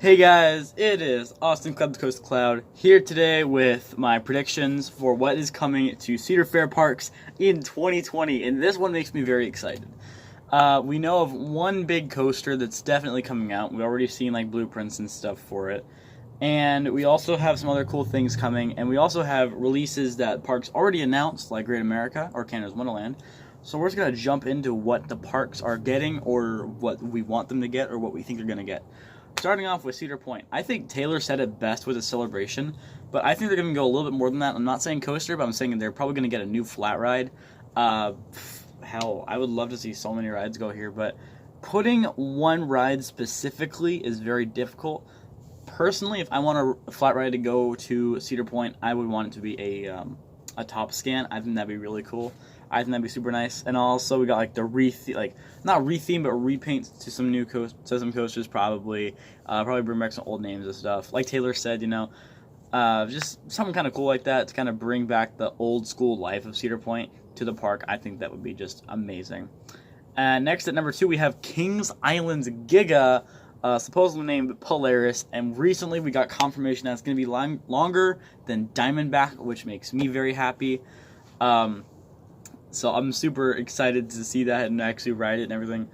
Hey guys, it is Austin Club Coast Cloud here today with my predictions for what is coming to Cedar Fair Parks in 2020, and this one makes me very excited. We know of one big coaster that's definitely coming out. We've already seen like blueprints and stuff for it, and we also have some other cool things coming, and we also have releases that parks already announced, like Great America or Canada's Wonderland. So we're just gonna jump into what the parks are getting, or what we want them to get, or what we think they're gonna get. Starting off with Cedar Point, I think Taylor said it best with a celebration, but I think they're going to go a little bit more than that. I'm not saying coaster, but I'm saying they're probably going to get a new flat ride. Hell, I would love to see so many rides go here, but putting one ride specifically is very difficult. Personally, if I want a flat ride to go to Cedar Point, I would want it to be a top scan. I think that'd be really cool. I think that'd be super nice. And also we got like the not retheme, but repaint to some new coasters probably. Probably bring back some old names and stuff. Like Taylor said, just something kind of cool like that to kind of bring back the old school life of Cedar Point to the park. I think that would be just amazing. And next at number 2 we have Kings Island's Giga, supposedly named Polaris, and recently we got confirmation that it's going to be longer than Diamondback, which makes me very happy. So I'm super excited to see that and actually ride it and everything.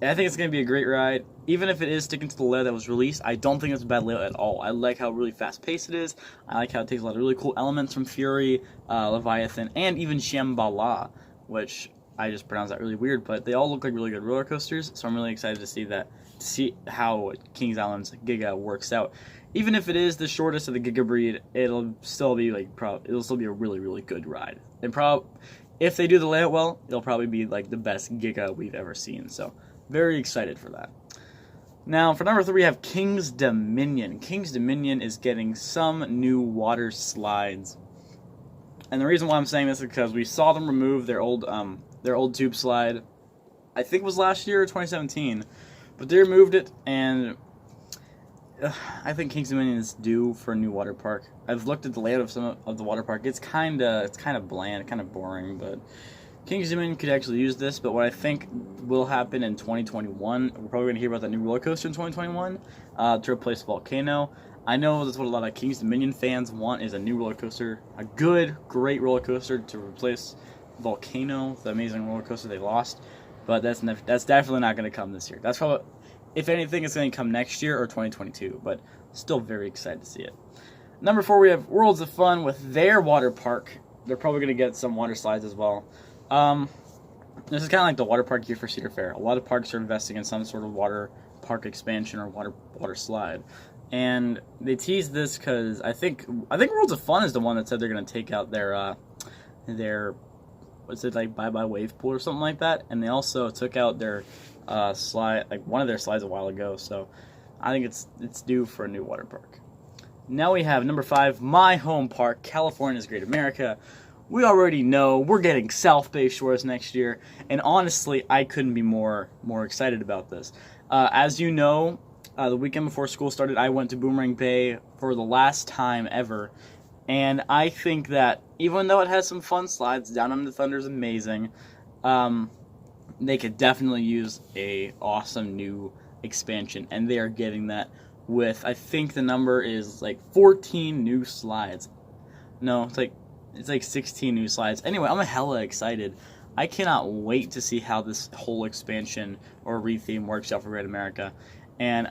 And I think it's going to be a great ride. Even if it is sticking to the layout that was released, I don't think it's a bad layout at all. I like how really fast-paced it is. I like how it takes a lot of really cool elements from Fury, Leviathan, and even Shambhala, which I just pronounced that really weird, but they all look like really good roller coasters, so I'm really excited to see how Kings Island's Giga works out. Even if it is the shortest of the Giga breed, it'll still be a really, really good ride. And if they do the layout well, it'll probably be like the best Giga we've ever seen. So very excited for that. Now for number 3 we have King's Dominion. King's Dominion is getting some new water slides. And the reason why I'm saying this is because we saw them remove their old tube slide. I think it was last year or 2017. But they removed it, and I think Kings Dominion is due for a new water park. I've looked at the layout of some of the water park. It's kind of bland, kind of boring, but Kings Dominion could actually use this. But what I think will happen in 2021, we're probably going to hear about that new roller coaster in 2021 to replace Volcano. I know that's what a lot of Kings Dominion fans want, is a new roller coaster, a great roller coaster to replace Volcano, the amazing roller coaster they lost. But that's definitely not going to come this year. That's probably, if anything, it's going to come next year or 2022. But still very excited to see it. Number 4, we have Worlds of Fun with their water park. They're probably going to get some water slides as well. This is kind of like the water park year for Cedar Fair. A lot of parks are investing in some sort of water park expansion or water slide. And they teased this because I think Worlds of Fun is the one that said they're going to take out their what's it, like Bye Bye Wave Pool or something like that, and they also took out their slide, like one of their slides a while ago. So I think it's due for a new water park. Now we have number 5, my home park, California's Great America. We already know we're getting South Bay Shores next year, and honestly, I couldn't be more excited about this. As you know, the weekend before school started, I went to Boomerang Bay for the last time ever. And I think that even though it has some fun slides, Down Under Thunder is amazing, they could definitely use a awesome new expansion, and they are getting that with, I think the number is like 14 new slides. No, it's like 16 new slides. Anyway, I'm hella excited. I cannot wait to see how this whole expansion or retheme works out for Great America. And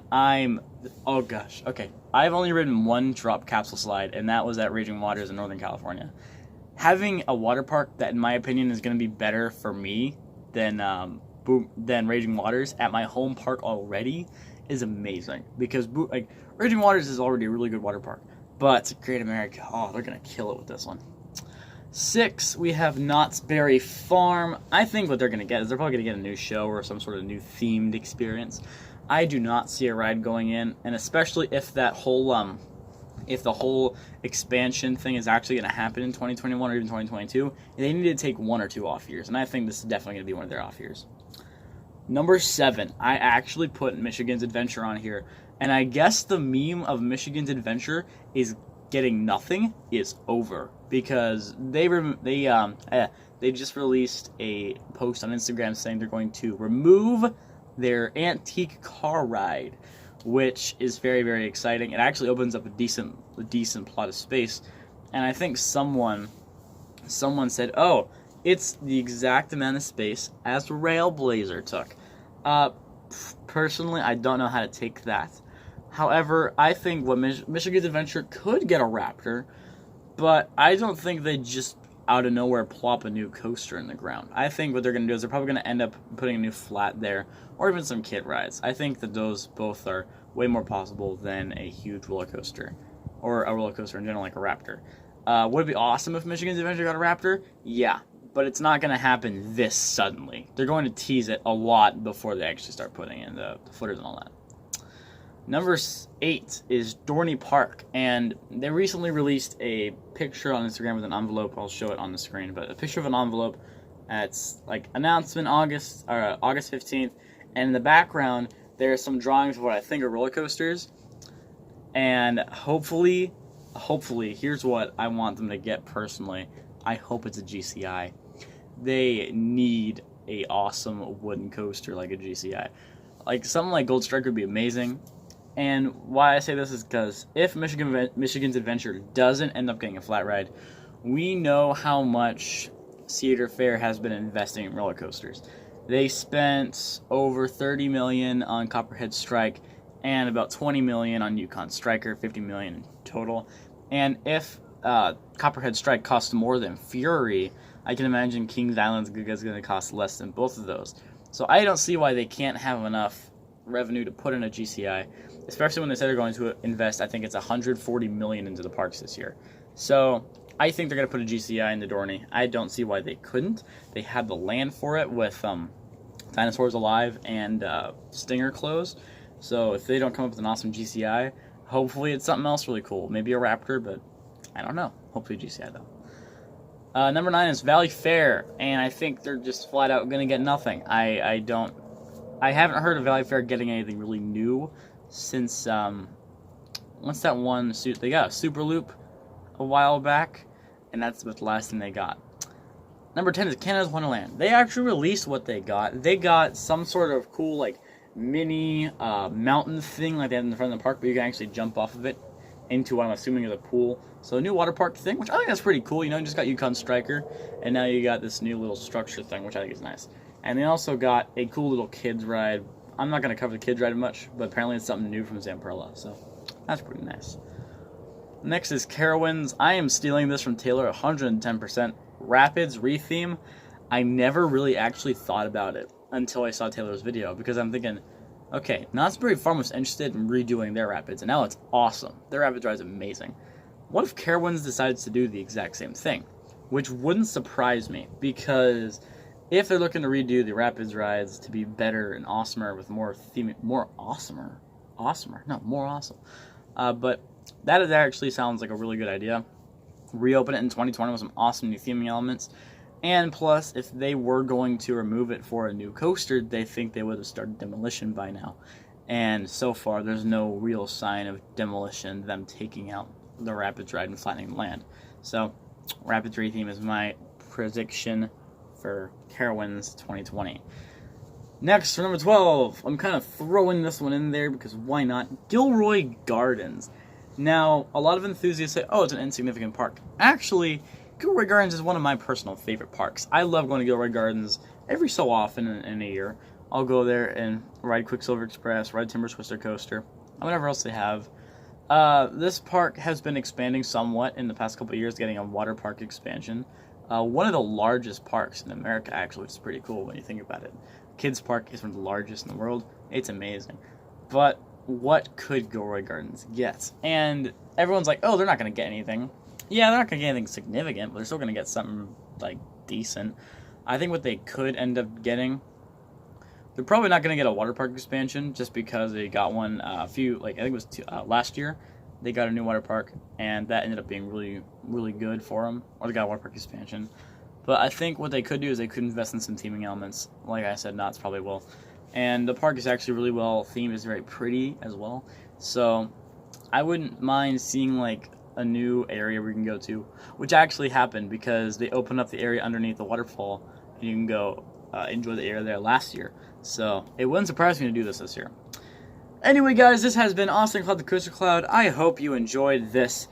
oh gosh, okay. I've only ridden one drop capsule slide, and that was at Raging Waters in Northern California. Having a water park that, in my opinion, is going to be better for me than Raging Waters at my home park already is amazing. Because Raging Waters is already a really good water park, but Great America, oh, they're going to kill it with this one. 6, we have Knott's Berry Farm. I think what they're going to get is they're probably going to get a new show or some sort of new themed experience. I do not see a ride going in, and especially if that whole if the whole expansion thing is actually going to happen in 2021 or even 2022, they need to take 1 or 2 off years, and I think this is definitely going to be one of their off years. Number 7, I actually put Michigan's Adventure on here, and I guess the meme of Michigan's Adventure is getting nothing is over, because they just released a post on Instagram saying they're going to remove their antique car ride, which is very, very exciting. It actually opens up a decent plot of space, and I think someone said, "Oh, it's the exact amount of space as Railblazer took." Personally, I don't know how to take that. However, I think what Michigan's Adventure could get a Raptor, but I don't think they just out of nowhere plop a new coaster in the ground. I think what they're going to do is they're probably going to end up putting a new flat there, or even some kit rides. I think that those both are way more possible than a huge roller coaster, or a roller coaster in general like a Raptor. Would it be awesome if Michigan's Adventure got a Raptor? Yeah, but it's not going to happen this suddenly. They're going to tease it a lot before they actually start putting in the footers and all that. Number 8 is Dorney Park, and they recently released a picture on Instagram with an envelope. I'll show it on the screen, but a picture of an envelope. It's like announcement August 15th, and in the background there are some drawings of what I think are roller coasters, and hopefully, here's what I want them to get personally. I hope it's a GCI. They need a awesome wooden coaster like a GCI. Like something like Gold Strike would be amazing. And why I say this is because if Michigan's Adventure doesn't end up getting a flat ride, we know how much Cedar Fair has been investing in roller coasters. They spent over $30 million on Copperhead Strike and about $20 million on Yukon Striker, $50 million in total. And if Copperhead Strike costs more than Fury, I can imagine Kings Island is going to cost less than both of those. So I don't see why they can't have enough revenue to put in a GCI, especially when they said they're going to invest, I think it's $140 million into the parks this year. So I think they're going to put a GCI in the Dorney. I don't see why they couldn't. They had the land for it with Dinosaurs Alive and Stinger closed. So if they don't come up with an awesome GCI, hopefully it's something else really cool. Maybe a Raptor, but I don't know. Hopefully GCI though. Number 9 is Valley Fair, and I think they're just flat out going to get nothing. I haven't heard of Valley Fair getting anything really new since what's that one suit they got? Super Loop a while back, and that's about the last thing they got. Number 10 is Canada's Wonderland. They actually released what they got. They got some sort of cool like mini mountain thing like they had in the front of the park, but you can actually jump off of it into what I'm assuming is a pool. So a new water park thing, which I think that's pretty cool. You know, you just got Yukon Striker, and now you got this new little structure thing, which I think is nice. And they also got a cool little kids ride. I'm not going to cover the kids ride much, but apparently it's something new from Zamperla, so that's pretty nice. Next is Carowinds. I am stealing this from Taylor 110%. Rapids retheme. I never really actually thought about it until I saw Taylor's video, because I'm thinking, okay, Knott's Berry Farm was interested in redoing their Rapids, and now it's awesome. Their Rapids ride is amazing. What if Carowinds decides to do the exact same thing? Which wouldn't surprise me, because if they're looking to redo the Rapids rides to be better and awesomer with more awesome. But that actually sounds like a really good idea. Reopen it in 2020 with some awesome new theming elements. And plus, if they were going to remove it for a new coaster, they think they would have started demolition by now. And so far, there's no real sign of demolition, them taking out the Rapids ride and flattening the land. So, Rapids retheme is my prediction for Carowinds 2020. Next, for number 12, I'm kind of throwing this one in there because why not? Gilroy Gardens. Now, a lot of enthusiasts say, oh, it's an insignificant park. Actually, Gilroy Gardens is one of my personal favorite parks. I love going to Gilroy Gardens every so often in a year. I'll go there and ride Quicksilver Express, ride Timber Twister Coaster, and whatever else they have. This park has been expanding somewhat in the past couple of years, getting a water park expansion. One of the largest parks in America, actually, which is pretty cool when you think about it. Kids Park is one of the largest in the world. It's amazing. But what could Gilroy Gardens get? And everyone's like, oh, they're not going to get anything. Yeah, they're not going to get anything significant, but they're still going to get something, like, decent. I think what they could end up getting, they're probably not going to get a water park expansion just because they got one I think it was last year. They got a new water park, and that ended up being really, really good for them. Or they got a water park expansion. But I think what they could do is they could invest in some theming elements. Like I said, Knott's probably will. And the park is actually really well themed. It's very pretty as well. So I wouldn't mind seeing like a new area we can go to, which actually happened because they opened up the area underneath the waterfall, and you can go enjoy the area there last year. So it wouldn't surprise me to do this year. Anyway, guys, this has been Austin Cloud the Coaster Cloud. I hope you enjoyed this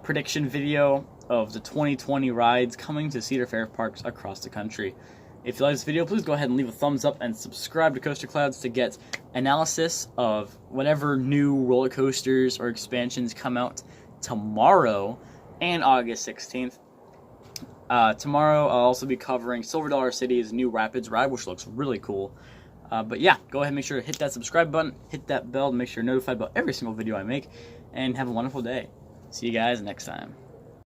prediction video of the 2020 rides coming to Cedar Fair parks across the country. If you like this video, please go ahead and leave a thumbs up and subscribe to Coaster Clouds to get analysis of whatever new roller coasters or expansions come out tomorrow and August 16th. Tomorrow I'll also be covering Silver Dollar City's new Rapids ride, which looks really cool. But yeah, go ahead and make sure to hit that subscribe button, hit that bell to make sure you're notified about every single video I make, and have a wonderful day. See you guys next time.